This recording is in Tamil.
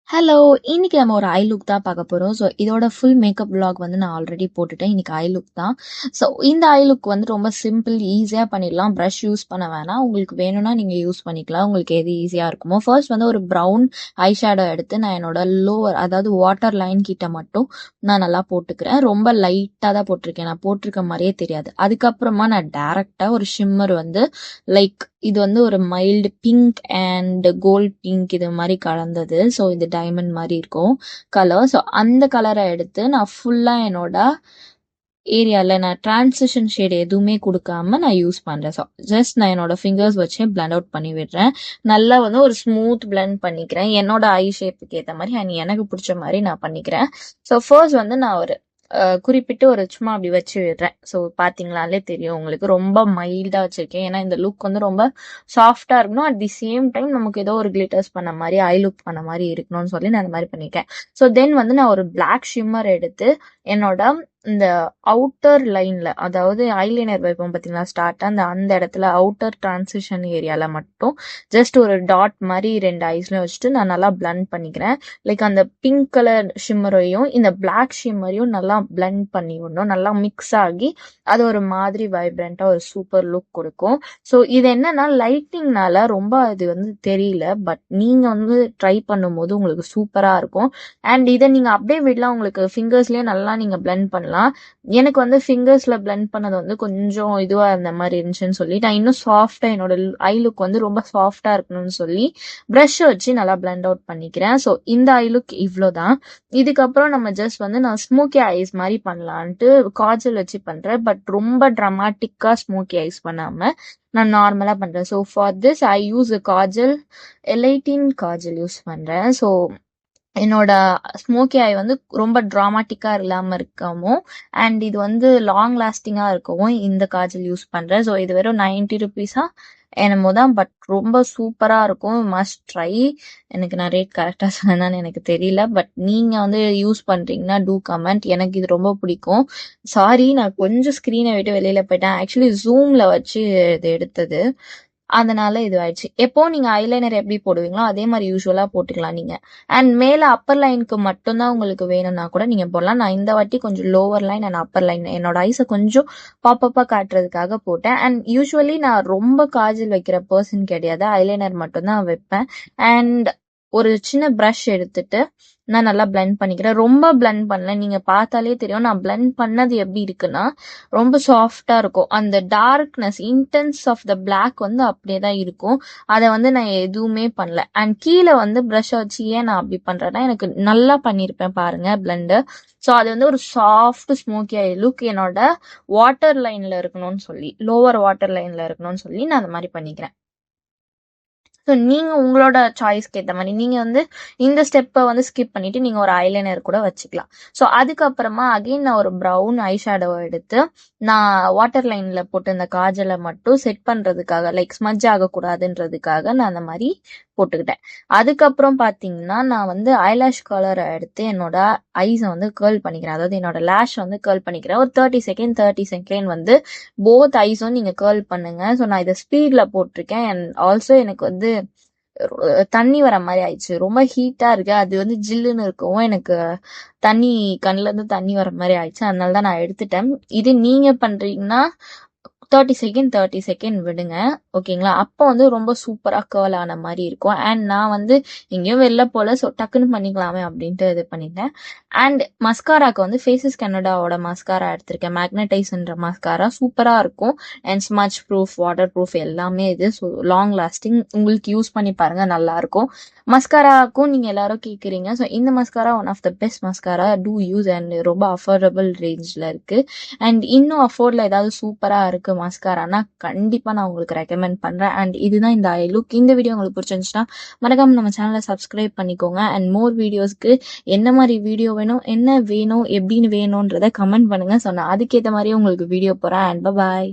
ஹலோ! இன்னைக்கு நம்ம ஒரு ஐ லுக் தான் பார்க்க போறோம். ஸோ, இதோட ஃபுல் மேக்கப் விளாக் வந்து நான் ஆல்ரெடி போட்டுட்டேன். இன்னைக்கு ஐ லுக் தான். ஸோ, இந்த ஐ லுக் வந்து ரொம்ப சிம்பிள், ஈஸியா பண்ணிடலாம். பிரஷ் யூஸ் பண்ண வேணாம். உங்களுக்கு வேணும்னா நீங்க யூஸ் பண்ணிக்கலாம். உங்களுக்கு எது ஈஸியா இருக்குமோ. ஃபர்ஸ்ட் வந்து ஒரு ப்ரவுன் ஐ ஷேடோ எடுத்து நான் என்னோட லோவர் அதாவது வாட்டர் லைன் கிட்ட மட்டும் நான் நல்லா போட்டுக்கிறேன். ரொம்ப லைட்டா தான் போட்டிருக்கேன். நான் போட்டிருக்க மாதிரியே தெரியாது. அதுக்கப்புறமா நான் டைரக்டா ஒரு ஷிம்மர் வந்து லைக் இது வந்து ஒரு mild pink and gold pink இது மாதிரி கலந்தது. ஸோ இது டைமண்ட் மாதிரி இருக்கும் கலர். ஸோ அந்த கலரை எடுத்து நான் ஃபுல்லா என்னோட ஏரியால நான் டிரான்சிஷன் ஷேட் எதுவுமே கொடுக்காம நான் யூஸ் பண்றேன். ஸோ ஜஸ்ட் நான் என்னோட ஃபிங்கர்ஸ் வச்சே பிளண்ட் அவுட் பண்ணி விடுறேன். நல்லா வந்து ஒரு ஸ்மூத் பிளண்ட் பண்ணிக்கிறேன். என்னோட ஐ ஷேப்புக்கு ஏற்ற மாதிரி அண்ட் எனக்கு பிடிச்ச மாதிரி நான் பண்ணிக்கிறேன். ஸோ ஃபர்ஸ்ட் வந்து நான் ஒரு குறிப்பிட்டு ஒரு சும்மா அப்படி வச்சு விடுறேன். ஸோ பாத்தீங்களாலே தெரியும் உங்களுக்கு ரொம்ப மைல்டா வச்சிருக்கேன். ஏன்னா இந்த லுக் வந்து ரொம்ப சாஃப்டா இருக்கணும். அட் தி சேம் டைம் நமக்கு ஏதோ ஒரு கிளிட்டர்ஸ் பண்ண மாதிரி ஐ லுக் பண்ண மாதிரி இருக்கணும்னு சொல்லி நான் அந்த மாதிரி பண்ணிருக்கேன். ஸோ தென் வந்து நான் ஒரு பிளாக் ஷிம்மர் எடுத்து என்னோட இந்த அவுட்டர் லைன்ல அதாவது ஐலைனர் வைப்போம் பார்த்தீங்களா ஸ்டார்ட் அந்த இடத்துல அவுட்டர் டிரான்சிஷன் ஏரியால மட்டும் ஜஸ்ட் ஒரு டாட் மாதிரி 2 ஐஸ்லயும் வச்சுட்டு நான் நல்லா பிளண்ட் பண்ணிக்கிறேன். லைக் அந்த பிங்க் கலர் ஷிம்மரையும் இந்த பிளாக் ஷிம்மரையும் நல்லா பிளண்ட் பண்ணி விடணும். நல்லா மிக்ஸ் ஆகி அது ஒரு மாதிரி வைப்ரண்டா ஒரு சூப்பர் லுக் கொடுக்கும். ஸோ இது என்னன்னா லைட்டிங்னால ரொம்ப இது வந்து தெரியல. பட் நீங்க வந்து ட்ரை பண்ணும்போது உங்களுக்கு சூப்பரா இருக்கும். அண்ட் இதை நீங்க அப்படியே விடலாம். உங்களுக்கு ஃபிங்கர்ஸ்லயே நல்லா நீங்க பிளண்ட் பண்ணலாம். எனக்கு வந்து ஃபிங்கர்ஸ்ல பிளண்ட் பண்ணது வந்து கொஞ்சம் இதுவா இருந்த மாதிரி இருந்துச்சுன்னு சொல்லி நான் இன்னும் சாஃப்டா என்னோட ஐ லுக் வந்து ரொம்ப சாஃப்டா இருக்கணும்னு சொல்லி பிரஷ் வச்சு நல்லா பிளண்ட் அவுட் பண்ணிக்கிறேன். ஸோ இந்த ஐ லுக் இவ்வளோதான். இதுக்கப்புறம் நம்ம ஜஸ்ட் வந்து நான் ஸ்மோக்கி ஐஸ் மாதிரி பண்ணலான்ட்டு காஜல் வச்சு பண்றேன். பட் ரொம்ப ட்ராமாட்டிக்கா ஸ்மோக்கி ஐஸ் பண்ணாம நான் நார்மலா பண்றேன். So for this I use kajal எலைட்டின் காஜல் யூஸ் பண்றேன். ஸோ என்னோட ஸ்மோக்கி ஐ வந்து ரொம்ப ட்ராமாட்டிக்கா இல்லாம இருக்கவும் அண்ட் இது வந்து லாங் லாஸ்டிங்கா இருக்கவும் இந்த காஜல் யூஸ் பண்றேன். ஸோ இது வெறும் 90 ருபீஸா என்னமோ தான். பட் ரொம்ப சூப்பரா இருக்கும். Must try. எனக்கு நான் ரேட் கரெக்டா சொன்னேன்னு எனக்கு தெரியல. பட் நீங்க வந்து யூஸ் பண்றீங்கன்னா டூ கமெண்ட். எனக்கு இது ரொம்ப பிடிக்கும். சாரி நான் கொஞ்சம் ஸ்கிரீனை விட்டு வெளியில போயிட்டேன். ஆக்சுவலி ஜூம்ல வச்சு இது எடுத்தது. அதனால இது ஆயிடுச்சு. எப்போ நீங்க ஐலைனர் எப்படி போடுவீங்களோ அதே மாதிரி யூஸ்வலா போட்டுக்கலாம் நீங்க. அண்ட் மேல அப்பர் லைனுக்கு மட்டும்தான் உங்களுக்கு வேணும்னா கூட நீங்க போடலாம். நான் இந்த வாட்டி கொஞ்சம் lower line and upper line என்னோட ஐஸை கொஞ்சம் பாப்பப்பா காட்டுறதுக்காக போட்டேன். அண்ட் யூஸ்வலி நான் ரொம்ப காஜல் வைக்கிற பர்சன் கிடையாது. ஐலைனர் மட்டும்தான் வைப்பேன். அண்ட் ஒரு சின்ன ப்ரஷ் எடுத்துட்டு நான் நல்லா பிளெண்ட் பண்ணிக்கிறேன். ரொம்ப பிளெண்ட் பண்ணல. நீங்க பார்த்தாலே தெரியும் நான் பிளெண்ட் பண்ணது எப்படி இருக்குன்னா ரொம்ப சாஃப்டா இருக்கும். அந்த darkness intense of the black வந்து அப்படியே தான் இருக்கும். அதை வந்து நான் எதுவுமே பண்ணல. அண்ட் கீழே வந்து ப்ரஷ் வச்சு ஏன் நான் அப்படி பண்றேன்னா எனக்கு நல்லா பண்ணியிருப்பேன் பாருங்க பிளெண்டு. ஸோ அது வந்து ஒரு சாஃப்ட் ஸ்மோக்கி ஐ லுக் என்னோட வாட்டர் லைன்ல இருக்கணும்னு சொல்லி லோவர் வாட்டர் லைன்ல இருக்கணும்னு சொல்லி நான் அந்த மாதிரி பண்ணிக்கிறேன். ஸோ நீங்க உங்களோட சாய்ஸ்க்கு ஏற்ற மாதிரி நீங்க வந்து இந்த ஸ்டெப்பை வந்து ஸ்கிப் பண்ணிட்டு நீங்க ஒரு ஐலைனர் கூட வச்சுக்கலாம். ஸோ அதுக்கப்புறமா அகைன் நான் ஒரு ப்ரௌன் ஐ ஷேடோவை எடுத்து நான் வாட்டர் லைன்ல போட்டு இந்த காஜலை மட்டும் செட் பண்றதுக்காக லைக் ஸ்மஜ் ஆகக்கூடாதுன்றதுக்காக நான் அந்த மாதிரி போட்டுக்கிட்டேன். அதுக்கப்புறம் பாத்தீங்கன்னா நான் வந்து ஐலாஷ் கலரை எடுத்து என்னோட ஐஸை வந்து கேர்ள் பண்ணிக்கிறேன். அதாவது என்னோட லேஷ் வந்து கேர்ள் பண்ணிக்கிறேன். ஒரு 30 செகண்ட் வந்து போத் ஐஸும் நீங்க கேர்ள் பண்ணுங்க. ஸோ நான் இதை ஸ்பீட்ல போட்டிருக்கேன். அண்ட் ஆல்சோ எனக்கு வந்து தண்ணி வர மாதிரி ஆயிடுச்சு. ரொம்ப ஹீட்டா இருக்கு. அது வந்து ஜில்லுன்னு இருக்கவும் எனக்கு தண்ணி கண்ணுல இருந்து தண்ணி வர மாதிரி ஆயிடுச்சு. அதனாலதான் நான் எடுத்துட்டேன். இது நீங்க பண்றீங்கன்னா 30 செகண்ட் விடுங்க. ஓகேங்களா? அப்போ வந்து ரொம்ப சூப்பரா கேர்ள் ஆன மாதிரி இருக்கும். அண்ட் நான் வந்து எங்கேயும் வெளில போல ஸோ டக்குன்னு பண்ணிக்கலாமே அப்படின்ட்டு இது பண்ணிட்டேன். அண்ட் மஸ்காராக்கு வந்து ஃபேஸஸ் கனடாவோட மஸ்காரா எடுத்திருக்கேன். மேக்னடைஸ்ன்ற மஸ்காரா சூப்பரா இருக்கும். And smudge proof water proof எல்லாமே இது. So long lasting. உங்களுக்கு யூஸ் பண்ணி பாருங்க நல்லா இருக்கும். மஸ்காராக்கும் நீங்க எல்லாரும் கேட்குறீங்க. ஸோ இந்த mascara one of the best mascara. To use and ரொம்ப அஃபோர்டபுள் ரேஞ்சில் இருக்கு. அண்ட் இன்னும் அஃபோர்டில் ஏதாவது சூப்பரா இருக்கு மஸ்காரானா கண்டிப்பா நான் உங்களுக்கு ரெக்கமெண்ட் பண்றேன். அண்ட் இதுதான் இந்த ஐ லுக். இந்த வீடியோ உங்களுக்கு பிடிச்சிருந்துச்சுன்னா மறக்காம நம்ம சேனலை சப்ஸ்கிரைப் பண்ணிக்கோங்க. அண்ட் மோர் வீடியோஸ்க்கு என்ன மாதிரி வீடியோ வேணும், என்ன வேணும், எப்படின்னு வேணும்ன்றத கமெண்ட் பண்ணுங்க. ஸோ நான் அதுக்கேற்ற மாதிரியே உங்களுக்கு வீடியோ போறேன். அண்ட் பாய்.